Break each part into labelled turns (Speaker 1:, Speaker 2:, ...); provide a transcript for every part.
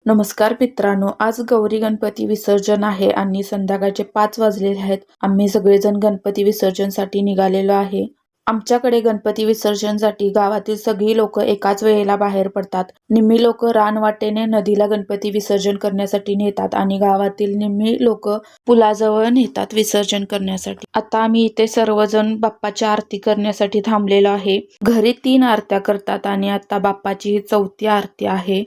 Speaker 1: नमस्कार मित्रांनो, आज गौरी गणपती विसर्जन आहे आणि संध्याकाळचे 5 वाजलेले आहेत. आम्ही सगळेजण गणपती विसर्जनसाठी निघालेलो आहे. आमच्याकडे गणपती विसर्जनसाठी गावातील सगळी लोक एकाच वेळेला बाहेर पडतात. निम्मी लोक रानवाटेने नदीला गणपती विसर्जन करण्यासाठी नेतात आणि गावातील निम्मी लोक पुलाजवळ नेतात विसर्जन करण्यासाठी. आता आम्ही इथे सर्वजण बाप्पाची आरती करण्यासाठी थांबलेलो आहे. घरी 3 आरत्या करतात आणि आता बाप्पाची ही 4थी आरती आहे.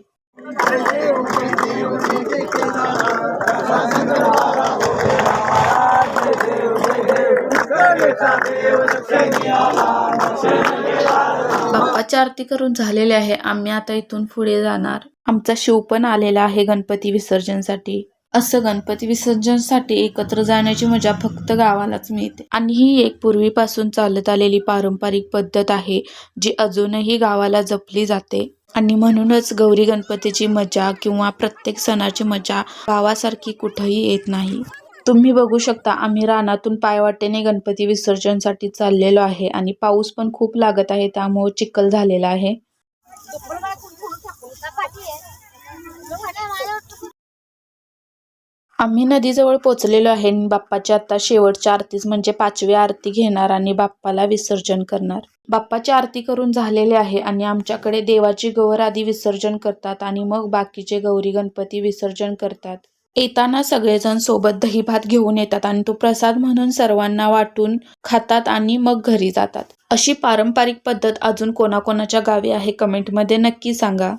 Speaker 1: बाप्पाची आरती करून झालेले आहे. आम्ही आता इथून पुढे जाणार. आमचा शिव पण आलेला आहे गणपती विसर्जनसाठी. असं गणपती विसर्जनसाठी एकत्र जाण्याची मजा फक्त गावालाच मिळते आणि ही एक पूर्वीपासून चालत आलेली पारंपरिक पद्धत आहे जी अजूनही गावाला जपली जाते. आणि म्हणूनच गौरी गणपतीची मजा किंवा प्रत्येक सणाची मजा गावासारखी कुठेही येत नाही. तुम्ही बघू शकता आम्ही रानातून पायवाटेने गणपती विसर्जनसाठी चाललेलो आहे आणि पाऊस पण खूप लागत आहे, त्यामुळे चिखल झालेला आहे. आम्ही नदीजवळ पोचलेलो आहे आणि बाप्पाची आता शेवटची आरतीच म्हणजे 5वी आरती घेणार आणि बाप्पाला विसर्जन करणार. बाप्पाची आरती करून झालेले आहे आणि आमच्याकडे देवाची गौर आधी विसर्जन करतात आणि मग बाकीचे गौरी गणपती विसर्जन करतात. येताना सगळेजण सोबत दही भात घेऊन येतात आणि तो प्रसाद म्हणून सर्वांना वाटून खातात आणि मग घरी जातात. अशी पारंपरिक पद्धत अजून कोणाकोणाच्या गावी आहे कमेंटमध्ये नक्की सांगा.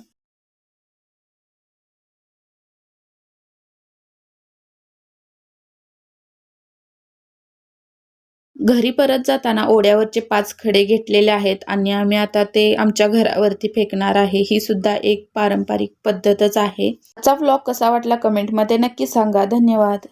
Speaker 1: घरी परत जाताना ओढ्यावरचे 5 खडे घेतलेले आहेत आणि आम्ही आता ते आमच्या घरावरती फेकणार आहे. ही सुद्धा एक पारंपरिक पद्धतच आहे. आजचा व्लॉग कसा वाटला कमेंटमध्ये नक्की सांगा. धन्यवाद.